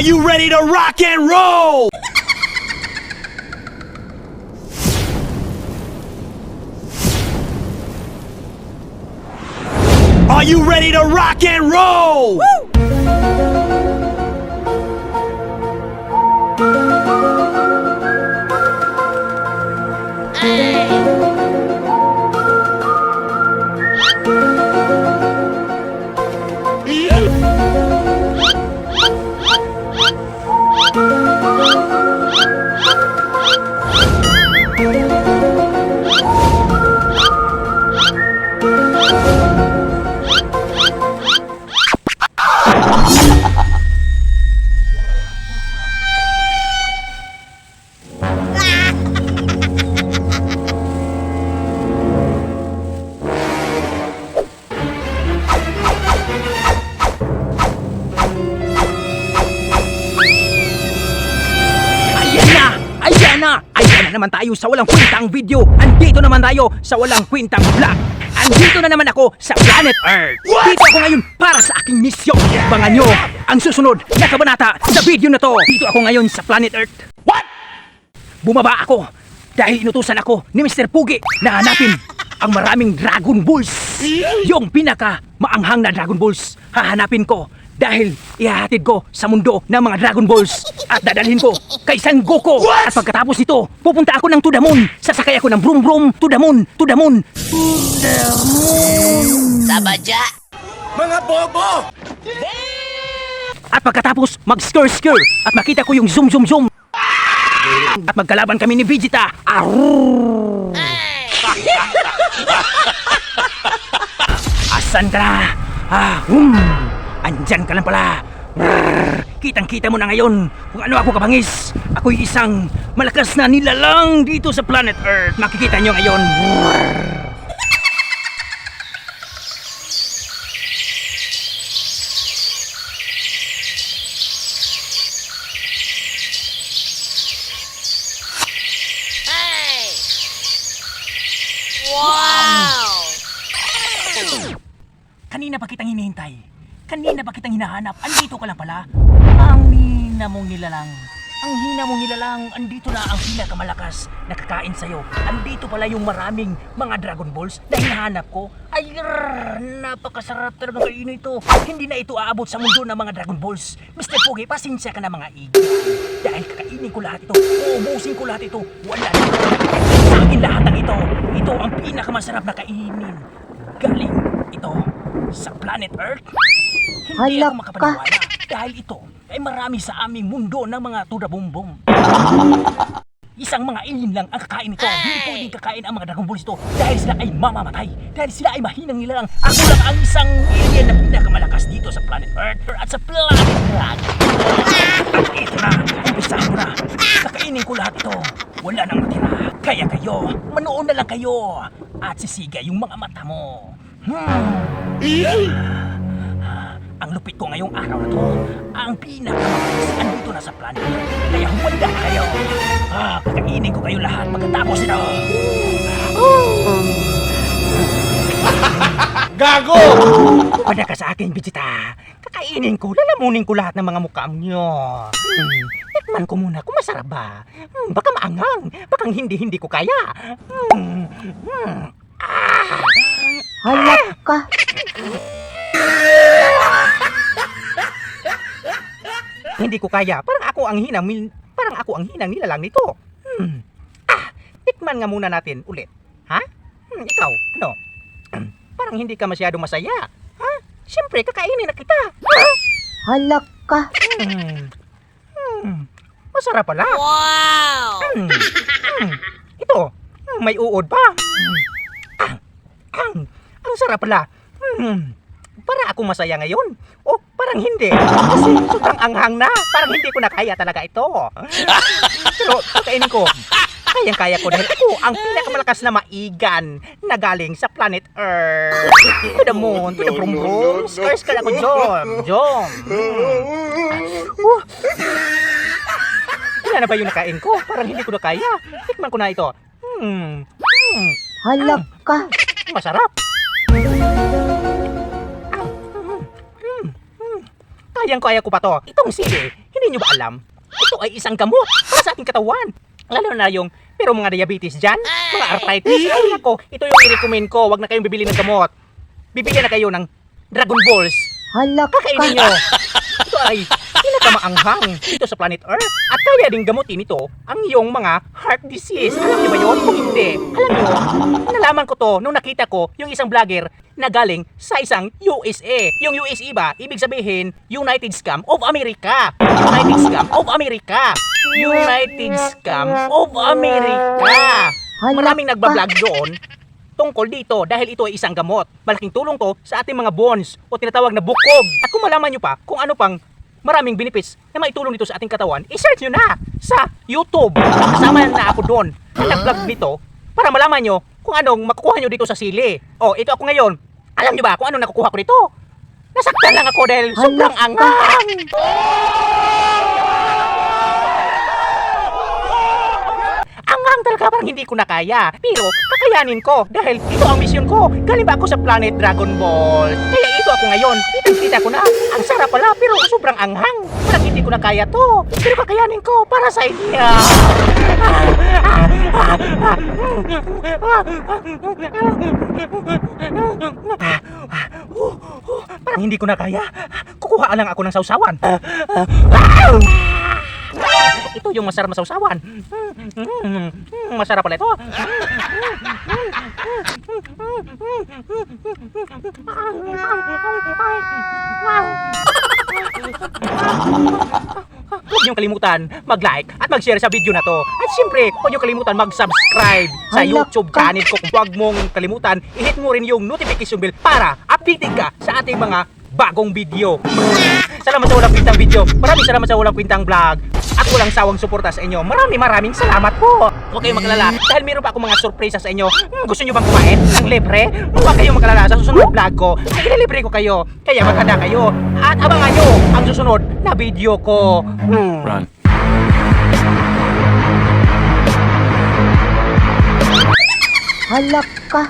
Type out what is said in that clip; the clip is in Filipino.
you ready to rock and roll? Are you ready to rock and roll? Woo! Ayan na naman tayo sa walang kwentang video. Andito naman tayo sa walang kwentang vlog. Andito na naman ako sa Planet Earth. Dito ako ngayon para sa aking misyon. Abangan nyo ang susunod na kabanata sa video na to. Dito ako ngayon sa Planet Earth. What? Bumaba ako dahil inutusan ako ni Mr. Pugi na hanapin ang maraming Dragon Balls. Yung pinaka maanghang na Dragon Balls hahanapin ko dahil ihahatid ko sa mundo ng mga Dragon Balls at dadalhin ko kay Son Goku. At pagkatapos nito, pupunta ako ng to the moon. Sasakay ako ng vroom vroom to the moon, to the moon, to the moon. Sabadya! Mga bobo! At pagkatapos, mag-skr-skr at makita ko yung zoom zoom zoom. At magkalaban kami ni Vegeta. Arrrr! Asan ka na? Andyan ka lang pala. Kitang-kita mo na ngayon kung ano ako kabangis. Ako'y isang malakas na nilalang dito sa Planet Earth. Makikita nyo ngayon. Hey! Wow! Kanina pa kitang hinihintay. Kanina ba kitang hinahanap? Andito ka lang pala. Ang hina mong nilalang. Ang hina mong nilalang. Andito na ang pinakamalakas na kakain sa'yo. Andito pala yung maraming mga Dragon Balls na hinahanap ko. Ay, napakasarap talaga kainin ito. Hindi na ito aabot sa mundo ng mga Dragon Balls. Mr. Pogi, pasensya ka na mga igi. Dahil kakainin ko lahat ito. Uubusin ko lahat ito. Wala na. Sa akin lahat ng ito. Ito ang pinakamasarap na kainin. Galing ito sa Planet Earth. Hindi ako makapaniwala dahil ito ay marami sa aming mundo ng mga tudabumbong. Isang mga alien lang ang kakain nito. Hindi pwedeng kakain ang mga Dragon Balls ito dahil sila ay mamamatay. Dahil sila ay mahinang nilalang. Ako lang ang isang alien na pinakamalakas dito sa Planet Earth at sa Planet Earth. At ito na, umpisahan ko na. Kakainin ko lahat ito. Wala nang matira. Kaya kayo, manood na lang kayo. At sisiga yung mga mata mo. Ang lupit ko ngayong araw na to. Ang pinakamagalis andito na sa planet. Kaya humanda na kayo. Kakainin ko kayo lahat pagkatapos nito. Gago! Pada ka sa akin, Vegeta. Kakainin ko, lalamunin ko lahat ng mga mukha nyo. Tikman ko muna kung masarap ba. Baka maanghang. Baka hindi ko kaya. Halak ka. Hindi ko kaya. Parang ako ang hinang nilalang nito. Tikman nga muna natin ulit. Ha? Ikaw, ano? Parang hindi ka masyado masaya. Ha? Siyempre, kakainin na kita. Halak ka. Masarap pala. Wow! Ito, may uod pa. Ang sarap pala. Para ako masaya ngayon. O parang hindi. Kasi sobrang anghang na. Parang hindi ko na kaya talaga ito. Pero kakainin ko. Kayang-kaya ko dahil ako ang pinakamalakas na maigan na galing sa Planet Earth. To the moon, to the brum brum. Skr ako, Jom. Ilan na ba yung nakain ko? Parang hindi ko na kaya. Tikman ko na ito. Halak ka. Masarap. Kayang-kaya ko pa to. Itong sili, hindi Hindi nyo ba alam? Ito ay isang gamot para sa ating katawan. Lalo na yung pero mga diabetes dyan, mga arthritis. Ay nako, ito yung i-recommend ko. Huwag na kayong bibili ng gamot. Bibigyan na kayo ng Dragon Balls. Halak Kakainin ka. nyo. Ito ay pinakamaanghang dito sa planet Earth. At kaya ding gamutin ito ang iyong mga heart disease. Alam niyo ba yun? Kung hindi, alam niyo, nalaman ko to nung nakita ko yung isang vlogger na galing sa isang USA. Yung USA ba, ibig sabihin, United Scam of America. United Scam of America. United Scam of America. Maraming nagbablog doon tungkol dito dahil ito ay isang gamot. Malaking tulong to sa ating mga bones o tinatawag na bukog. At kung malaman nyo pa kung ano pang maraming benefits na maitulong dito sa ating katawan, i-search nyo na sa YouTube. Kasama na ako doon na nag-vlog nito para malaman nyo kung anong makukuha nyo dito sa sili. O, ito ako ngayon. Alam nyo ba kung anong nakukuha ko dito? Nasaktan lang ako dahil sobrang angang. Angang talaga, parang hindi ko na kaya. Pero kakayanin ko dahil ito ang misyon ko. Galing ba ako sa planet Dragon Ball? Kaya ito ako ngayon. Kita ko na. Ang sarap pala pero sobrang anghang. Parang hindi ko na kaya to. Pero kakayanin ko para sa inyo. Parang hindi ko na kaya. Kukuha lang ako ng sausawan. Ito yung masarap na sausawan. Masarap pala ito. Huwag niyong kalimutan mag-like at mag-share sa video na to. At siyempre, huwag niyong kalimutan mag-subscribe sa Hala YouTube ka. channel ko. Huwag mong kalimutan, i-hit mo rin yung notification bell para updated ka sa ating mga bagong video. Salamat sa walang kwintang video. Maraming salamat sa walang kwintang vlog. At walang sawang suporta sa inyo. Maraming salamat po. Huwag kayong maglala dahil meron pa akong mga sorpresa sa inyo. Gusto nyo bang kumain ng libre? Huwag kayong maglala sa susunod vlog ko. Ay, ililibre ko kayo. Kaya maghanda kayo. At abangan nyo ang susunod na video ko. Run. Halak ka.